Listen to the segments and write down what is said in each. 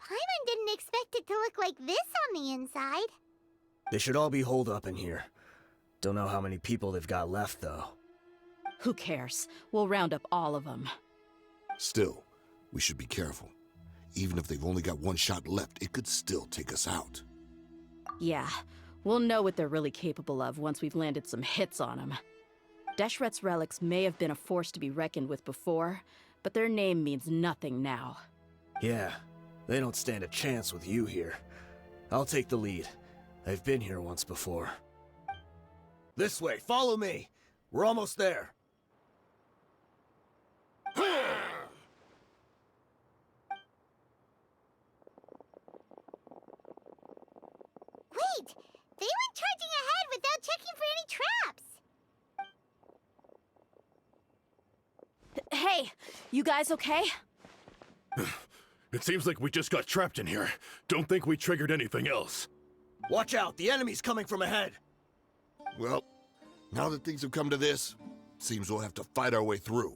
Paimon didn't expect it to look like this on the inside. They should all be holed up in here. Don't know how many people they've got left, though. Who cares? We'll round up all of them. Still, we should be careful. Even if they've only got one shot left, it could still take us out. Yeah, we'll know what they're really capable of once we've landed some hits on them. Deshret's relics may have been a force to be reckoned with before, but their name means nothing now. Yeah, they don't stand a chance with you here. I'll take the lead. I've been here once before. This way, follow me! We're almost there! Wait! They went charging ahead without checking for any traps! Hey, you guys okay? It seems like we just got trapped in here. Don't think we triggered anything else. Watch out, the enemy's coming from ahead! Well, now that things have come to this, seems we'll have to fight our way through.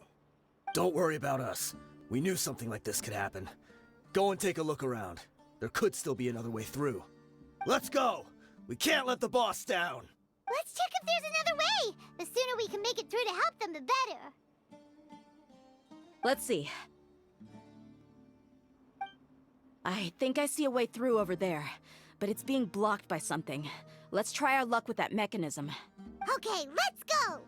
Don't worry about us. We knew something like this could happen. Go and take a look around. There could still be another way through. Let's go! We can't let the boss down! Let's check if there's another way! The sooner we can make it through to help them, the better! Let's see. I think I see a way through over there, but it's being blocked by something. Let's try our luck with that mechanism. Okay, let's go!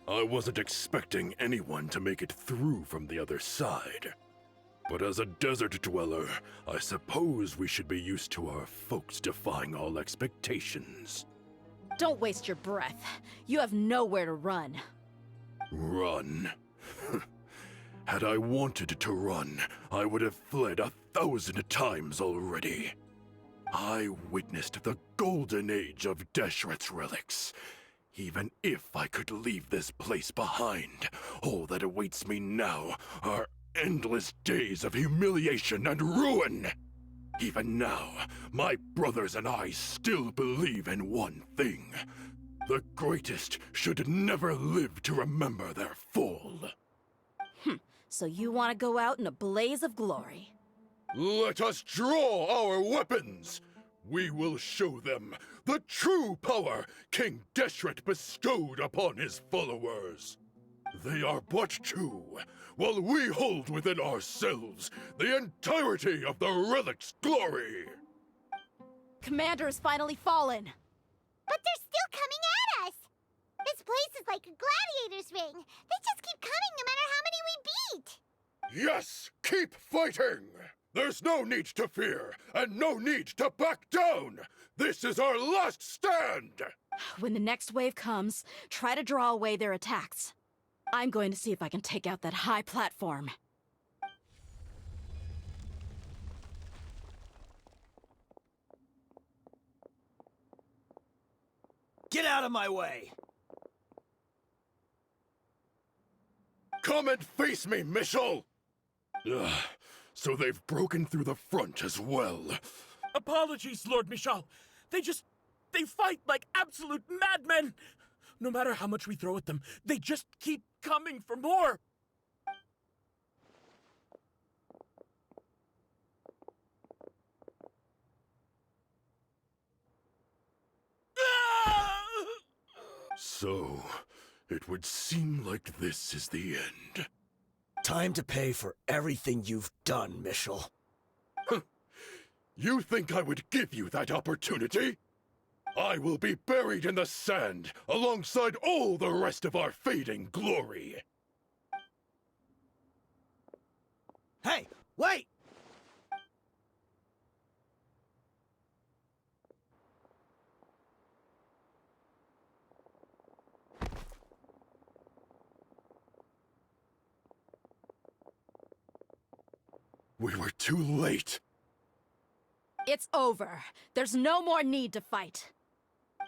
I wasn't expecting anyone to make it through from the other side. But as a desert dweller, I suppose we should be used to our folks defying all expectations. Don't waste your breath. You have nowhere to run. Run? Had I wanted to run, I would have fled 1,000 times already. I witnessed the golden age of Deshret's relics. Even if I could leave this place behind, all that awaits me now are endless days of humiliation and ruin. Even now, my brothers and I still believe in one thing. The greatest should never live to remember their fall. So you want to go out in a blaze of glory? Let us draw our weapons! We will show them the true power King Deshret bestowed upon his followers. They are but two, while we hold within ourselves the entirety of the Relic's glory. Commander has finally fallen. But they're still coming at us! This place is like a gladiator's ring. They just keep coming no matter how many we beat! Yes, keep fighting! There's no need to fear, and no need to back down! This is our last stand! When the next wave comes, try to draw away their attacks. I'm going to see if I can take out that high platform. Get out of my way! Come and face me, Michel! Ugh, so they've broken through the front as well. Apologies, Lord Michal. They fight like absolute madmen! No matter how much we throw at them, they just keep coming for more! So, it would seem like this is the end. Time to pay for everything you've done, Michel. You think I would give you that opportunity? I will be buried in the sand alongside all the rest of our fading glory. Hey, wait! We were too late. It's over. There's no more need to fight.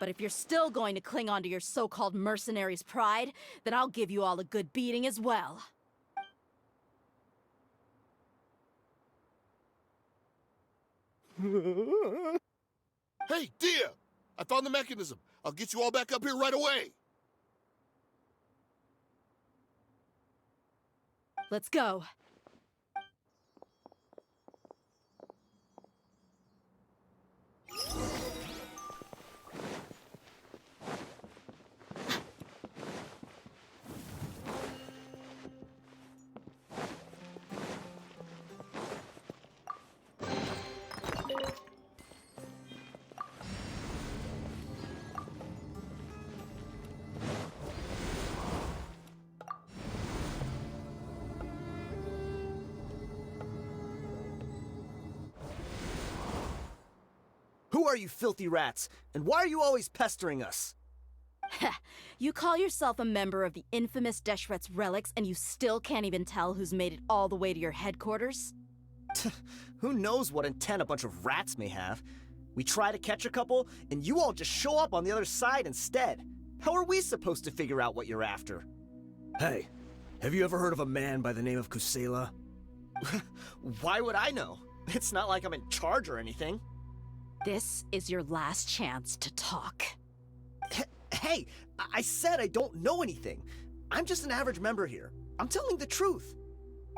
But if you're still going to cling on to your so-called mercenary's pride, then I'll give you all a good beating as well. Hey, Dehya! I found the mechanism. I'll get you all back up here right away. Let's go. Who are you filthy rats? And why are you always pestering us? You call yourself a member of the infamous Deshret's Relics, and you still can't even tell who's made it all the way to your headquarters? Who knows what intent a bunch of rats may have? We try to catch a couple, and you all just show up on the other side instead. How are we supposed to figure out what you're after? Hey, have you ever heard of a man by the name of Kusela? Why would I know? It's not like I'm in charge or anything. This is your last chance to talk. Hey, I said I don't know anything. I'm just an average member here. I'm telling the truth.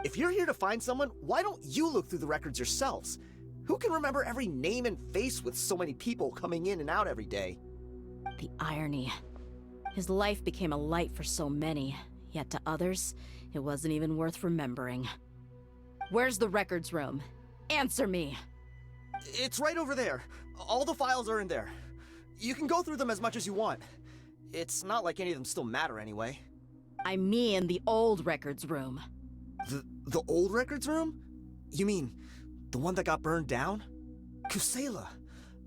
If you're here to find someone, why don't you look through the records yourselves? Who can remember every name and face with so many people coming in and out every day? The irony. His life became a light for so many, yet to others, it wasn't even worth remembering. Where's the records room? Answer me! It's right over there. All the files are in there. You can go through them as much as you want. It's not like any of them still matter anyway. I mean the old records room. The old records room? You mean the one that got burned down? Kusela.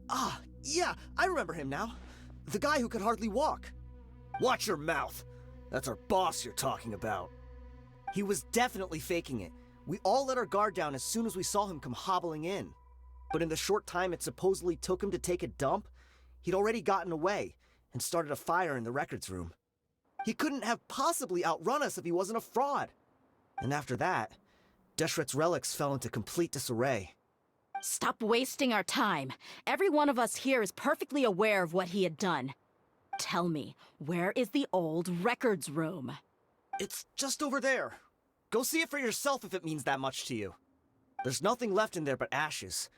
Ah, yeah, I remember him now. The guy who could hardly walk. Watch your mouth. That's our boss you're talking about. He was definitely faking it. We all let our guard down as soon as we saw him come hobbling in. But in the short time it supposedly took him to take a dump, he'd already gotten away and started a fire in the records room. He couldn't have possibly outrun us if he wasn't a fraud. And after that, Deshret's relics fell into complete disarray. Stop wasting our time. Every one of us here is perfectly aware of what he had done. Tell me, where is the old records room? It's just over there. Go see it for yourself if it means that much to you. There's nothing left in there but ashes.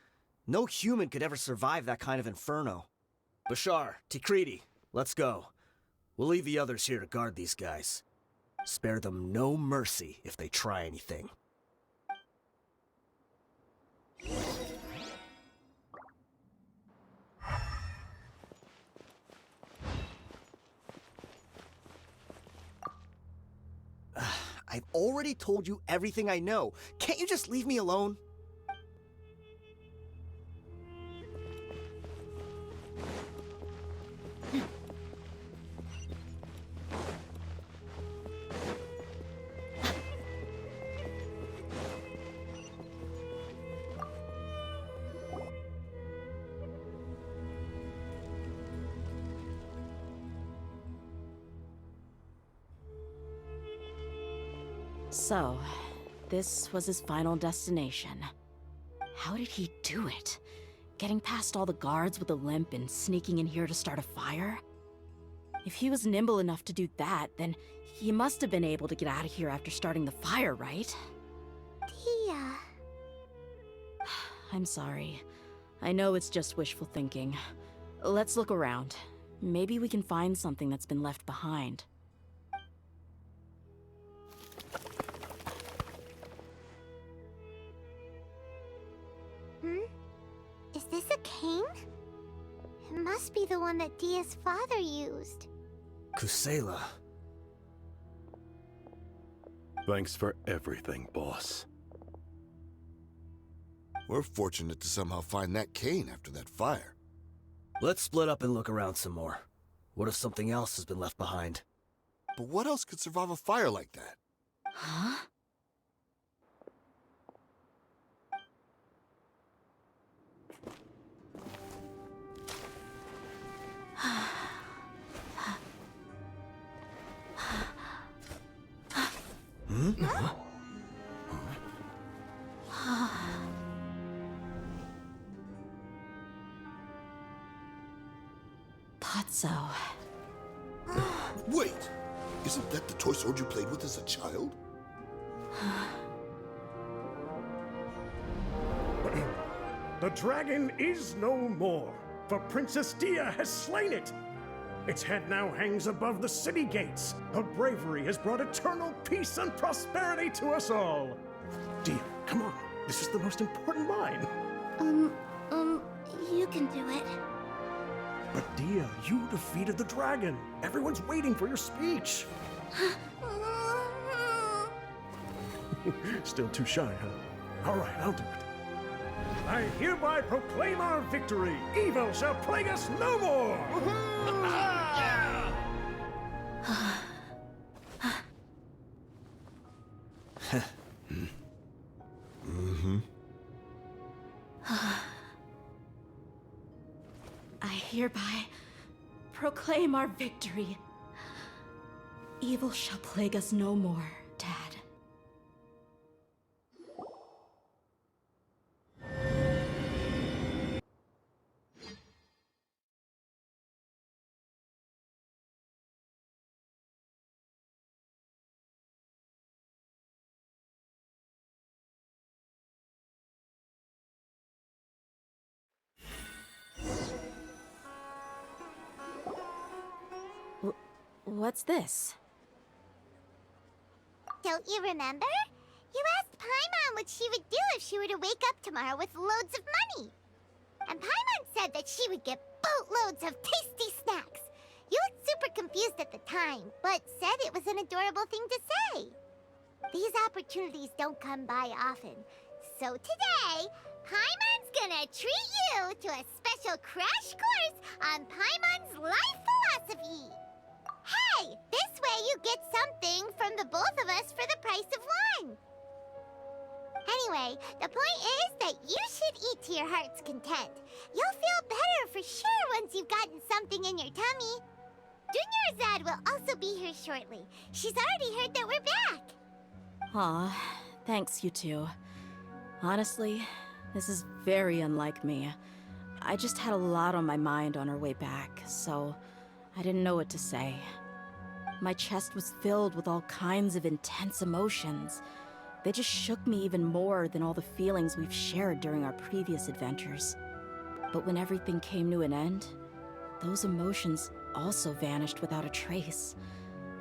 No human could ever survive that kind of inferno. Bashar, Tikriti, let's go. We'll leave the others here to guard these guys. Spare them no mercy if they try anything. I've already told you everything I know. Can't you just leave me alone? So, this was his final destination. How did he do it? Getting past all the guards with a limp and sneaking in here to start a fire? If he was nimble enough to do that, then he must have been able to get out of here after starting the fire, right? Dehya. I'm sorry. I know it's just wishful thinking. Let's look around. Maybe we can find something that's been left behind. Is this a cane? It must be the one that Dehya's father used. Kusela. Thanks for everything, boss. We're fortunate to somehow find that cane after that fire. Let's split up and look around some more. What if something else has been left behind? But what else could survive a fire like that? Huh? thought so. Wait! Isn't that the toy sword you played with as a child? The dragon is no more, for Princess Dehya has slain it. Its head now hangs above the city gates. Her bravery has brought eternal peace and prosperity to us all. Dehya, come on. This is the most important line. You can do it. But Dehya, you defeated the dragon. Everyone's waiting for your speech. Still too shy, huh? All right, I'll do it. I hereby proclaim our victory. Evil shall plague us no more. I hereby proclaim our victory. Evil shall plague us no more, Dad. What's this? Don't you remember? You asked Paimon what she would do if she were to wake up tomorrow with loads of money. And Paimon said that she would get boatloads of tasty snacks. You looked super confused at the time, but said it was an adorable thing to say. These opportunities don't come by often. So today, Paimon's gonna treat you to a special crash course on Paimon's life philosophy. Hey, this way you get something from the both of us for the price of one. Anyway, the point is that you should eat to your heart's content. You'll feel better for sure once you've gotten something in your tummy. Dunyarzad will also be here shortly. She's already heard that we're back. Aw, thanks, you two. Honestly, this is very unlike me. I just had a lot on my mind on our way back, so I didn't know what to say. My chest was filled with all kinds of intense emotions. They just shook me even more than all the feelings we've shared during our previous adventures. But when everything came to an end, those emotions also vanished without a trace,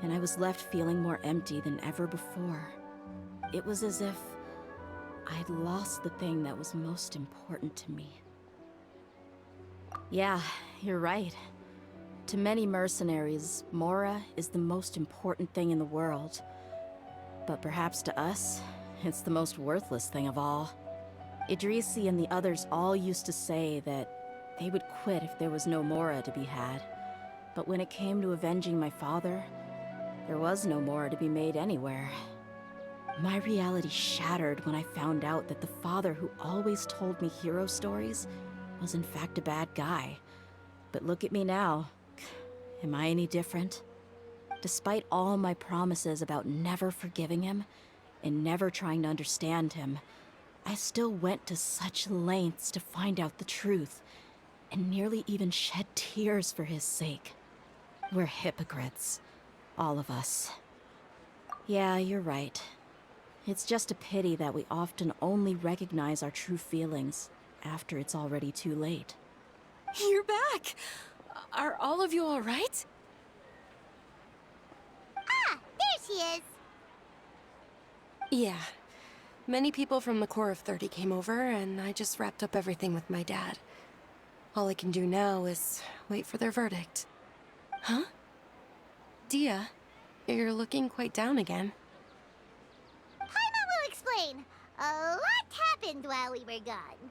and I was left feeling more empty than ever before. It was as if I'd lost the thing that was most important to me. Yeah, you're right. To many mercenaries, Mora is the most important thing in the world. But perhaps to us, it's the most worthless thing of all. Idrisi and the others all used to say that they would quit if there was no Mora to be had. But when it came to avenging my father, there was no Mora to be made anywhere. My reality shattered when I found out that the father who always told me hero stories was in fact a bad guy. But look at me now. Am I any different? Despite all my promises about never forgiving him and never trying to understand him, I still went to such lengths to find out the truth and nearly even shed tears for his sake. We're hypocrites, all of us. Yeah, you're right. It's just a pity that we often only recognize our true feelings after it's already too late. You're back! Are all of you all right? Ah, there she is. Yeah. Many people from the Corps of 30 came over, and I just wrapped up everything with my dad. All I can do now is wait for their verdict. Huh? Dehya, you're looking quite down again. Paimon will explain. A lot happened while we were gone.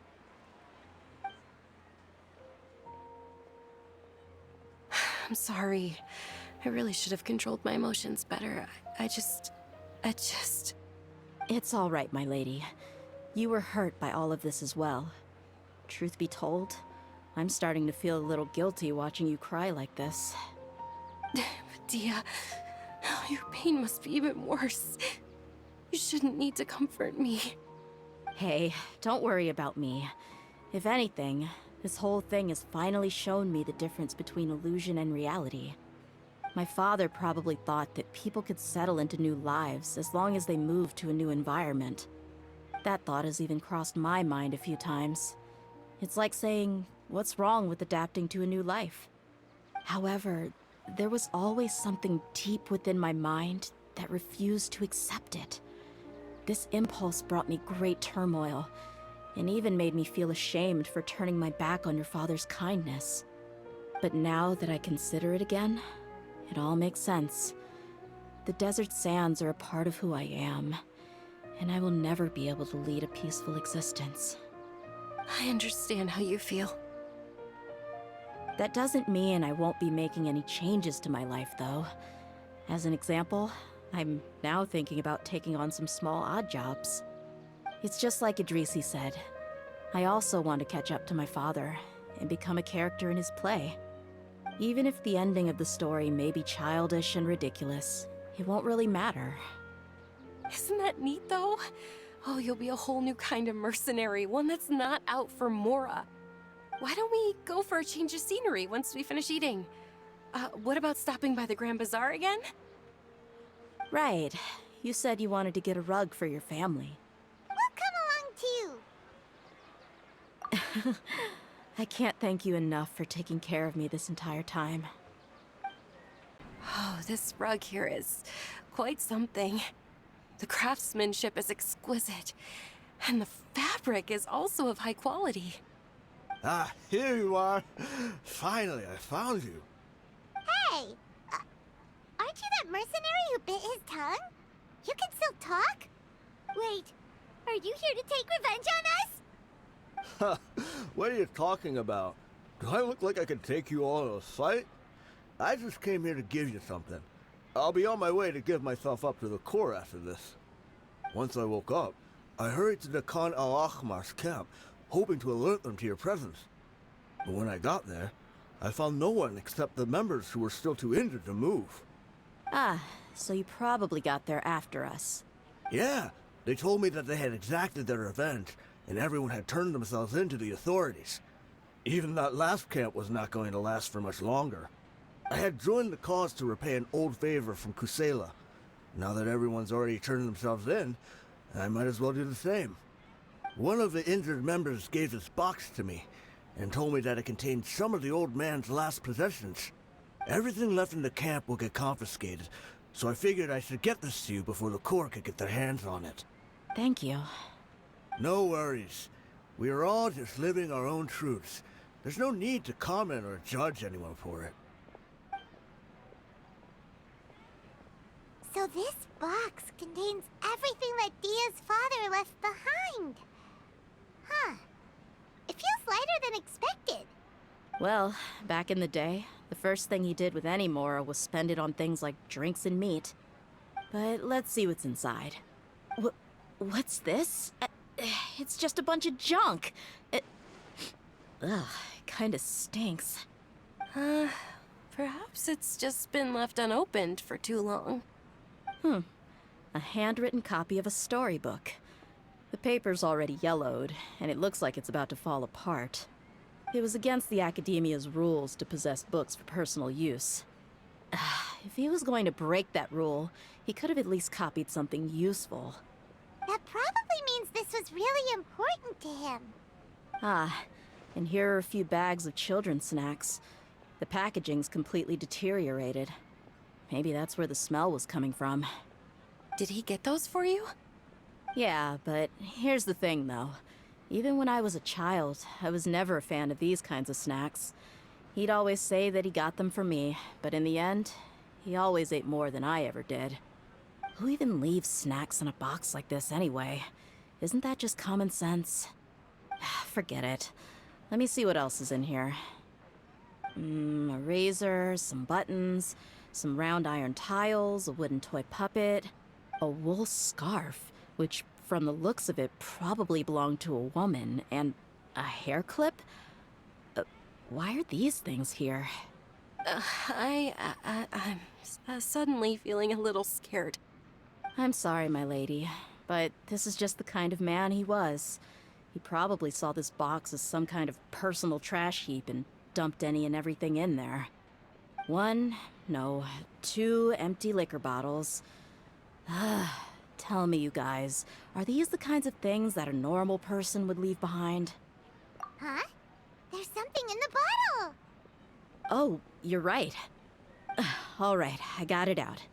I'm sorry. I really should have controlled my emotions better. I just... It's all right, my lady. You were hurt by all of this as well. Truth be told, I'm starting to feel a little guilty watching you cry like this. Dehya, your pain must be even worse. You shouldn't need to comfort me. Hey, don't worry about me. If anything, This whole thing has finally shown me the difference between illusion and reality. My father probably thought that people could settle into new lives as long as they moved to a new environment. That thought has even crossed my mind a few times. It's like saying, what's wrong with adapting to a new life? However, there was always something deep within my mind that refused to accept it. This impulse brought me great turmoil, and even made me feel ashamed for turning my back on your father's kindness. But now that I consider it again, it all makes sense. The desert sands are a part of who I am, and I will never be able to lead a peaceful existence. I understand how you feel. That doesn't mean I won't be making any changes to my life, though. As an example, I'm now thinking about taking on some small odd jobs. It's just like Idrisi said. I also want to catch up to my father and become a character in his play. Even if the ending of the story may be childish and ridiculous, it won't really matter. Isn't that neat, though? Oh, you'll be a whole new kind of mercenary, one that's not out for Mora. Why don't we go for a change of scenery once we finish eating? What about stopping by the Grand Bazaar again? Right. You said you wanted to get a rug for your family. We'll come along too. I can't thank you enough for taking care of me this entire time. Oh, this rug here is quite something. The craftsmanship is exquisite, and the fabric is also of high quality. Ah, here you are. Finally, I found you. Hey! Aren't you that mercenary who bit his tongue? You can still talk? Wait, are you here to take revenge on us? What are you talking about? Do I look like I can take you all in a fight? I just came here to give you something. I'll be on my way to give myself up to the Corps after this. Once I woke up, I hurried to the Khan al-Ahmar's camp, hoping to alert them to your presence. But when I got there, I found no one except the members who were still too injured to move. Ah, so you probably got there after us. Yeah, they told me that they had exacted their revenge, and everyone had turned themselves in to the authorities. Even that last camp was not going to last for much longer. I had joined the cause to repay an old favor from Kusela. Now that everyone's already turned themselves in, I might as well do the same. One of the injured members gave this box to me, and told me that it contained some of the old man's last possessions. Everything left in the camp will get confiscated, so I figured I should get this to you before the Corps could get their hands on it. Thank you. No worries. We are all just living our own truths. There's no need to comment or judge anyone for it. So this box contains everything that Dia's father left behind. Huh. It feels lighter than expected. Well, back in the day, the first thing he did with any Mora was spend it on things like drinks and meat. But let's see what's inside. What's this? It's just a bunch of junk. Ugh, it kinda stinks. Perhaps it's just been left unopened for too long. A handwritten copy of a storybook. The paper's already yellowed, and it looks like it's about to fall apart. It was against the Academia's rules to possess books for personal use. If he was going to break that rule, he could have at least copied something useful. That probably means this was really important to him. Ah, and here are a few bags of children's snacks. The packaging's completely deteriorated. Maybe that's where the smell was coming from. Did he get those for you? Yeah, but here's the thing, though. Even when I was a child, I was never a fan of these kinds of snacks. He'd always say that he got them for me, but in the end, he always ate more than I ever did. Who even leaves snacks in a box like this anyway? Isn't that just common sense? Forget it. Let me see what else is in here. A razor, some buttons, some round iron tiles, a wooden toy puppet, a wool scarf, which from the looks of it probably belonged to a woman, and a hair clip? Why are these things here? I'm suddenly feeling a little scared. I'm sorry, my lady, but this is just the kind of man he was. He probably saw this box as some kind of personal trash heap and dumped any and everything in there. 1, no, 2 empty liquor bottles. Tell me, you guys, are these the kinds of things that a normal person would leave behind? Huh? There's something in the bottle! Oh, you're right. All right, I got it out.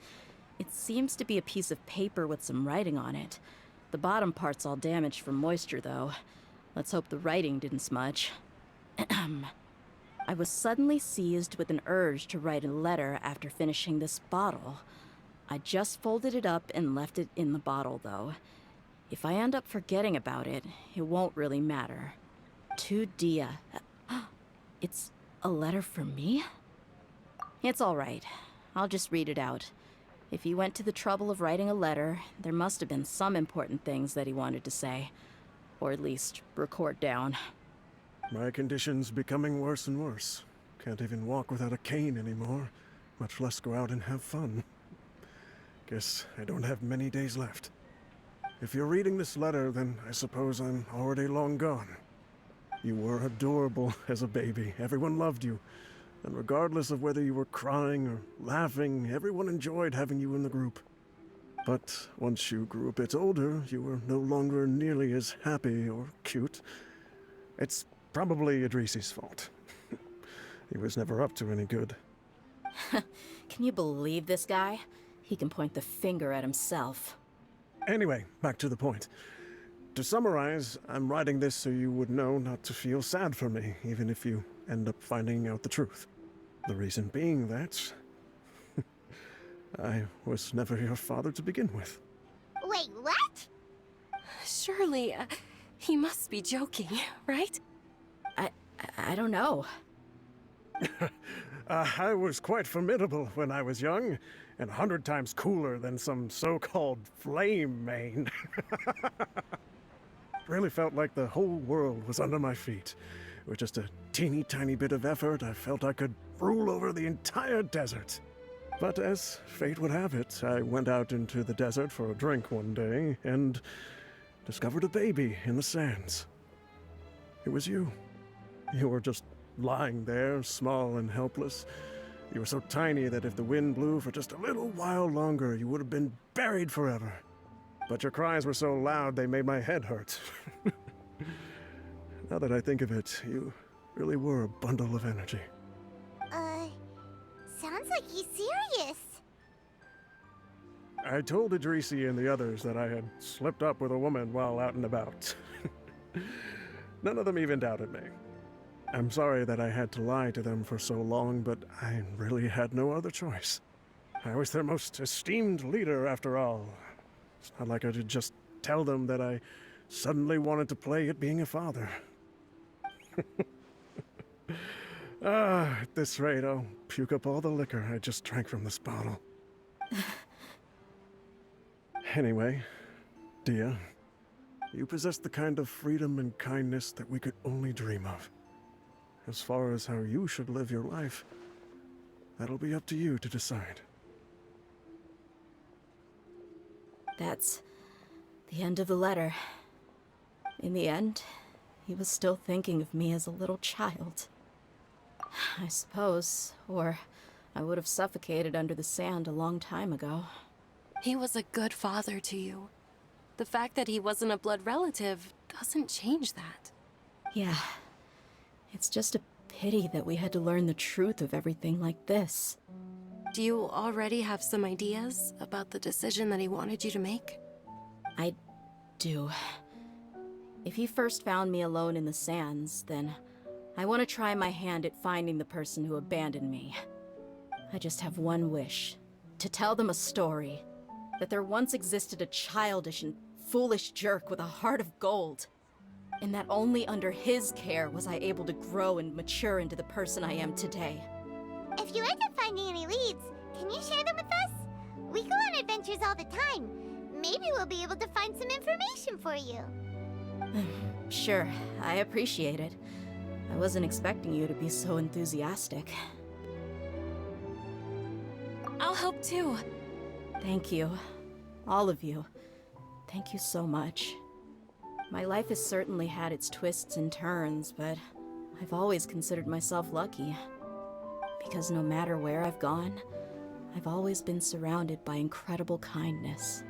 It seems to be a piece of paper with some writing on it. The bottom part's all damaged from moisture, though. Let's hope the writing didn't smudge. I was suddenly seized with an urge to write a letter after finishing this bottle. I just folded it up and left it in the bottle, though. If I end up forgetting about it, it won't really matter. To Dehya. It's a letter for me? It's all right. I'll just read it out. If he went to the trouble of writing a letter, there must have been some important things that he wanted to say. Or at least record down. My condition's becoming worse and worse. Can't even walk without a cane anymore, much less go out and have fun. Guess I don't have many days left. If you're reading this letter, then I suppose I'm already long gone. You were adorable as a baby. Everyone loved you. And regardless of whether you were crying or laughing, everyone enjoyed having you in the group. But once you grew a bit older, you were no longer nearly as happy or cute. It's probably Idrisi's fault. He was never up to any good. Can you believe this guy? He can point the finger at himself. Anyway, back to the point. To summarize, I'm writing this so you would know not to feel sad for me, even if you end up finding out the truth. The reason being that I was never your father to begin with. Wait, what? Surely, he must be joking, right? I don't know. I was quite formidable when I was young, and 100 times cooler than some so-called flame main. Really felt like the whole world was under my feet. With just a teeny tiny bit of effort, I felt I could rule over the entire desert. But as fate would have it, I went out into the desert for a drink one day and discovered a baby in the sands. It was you. You were just lying there, small and helpless. You were so tiny that if the wind blew for just a little while longer, you would have been buried forever. But your cries were so loud they made my head hurt. Now that I think of it, you really were a bundle of energy. Sounds like he's serious. I told Idrisi and the others that I had slipped up with a woman while out and about. None of them even doubted me. I'm sorry that I had to lie to them for so long, but I really had no other choice. I was their most esteemed leader, after all. It's not like I could just tell them that I suddenly wanted to play at being a father. At this rate, I'll puke up all the liquor I just drank from this bottle. Anyway, Dehya, you possess the kind of freedom and kindness that we could only dream of. As far as how you should live your life, that'll be up to you to decide. That's the end of the letter. In the end, he was still thinking of me as a little child. I suppose, or I would have suffocated under the sand a long time ago. He was a good father to you. The fact that he wasn't a blood relative doesn't change that. Yeah. It's just a pity that we had to learn the truth of everything like this. Do you already have some ideas about the decision that he wanted you to make? I do. If he first found me alone in the sands, then I want to try my hand at finding the person who abandoned me. I just have one wish. To tell them a story. That there once existed a childish and foolish jerk with a heart of gold. And that only under his care was I able to grow and mature into the person I am today. If you end up finding any leads, can you share them with us? We go on adventures all the time. Maybe we'll be able to find some information for you. Sure, I appreciate it. I wasn't expecting you to be so enthusiastic. I'll help too. Thank you. All of you. Thank you so much. My life has certainly had its twists and turns, but I've always considered myself lucky. Because no matter where I've gone, I've always been surrounded by incredible kindness.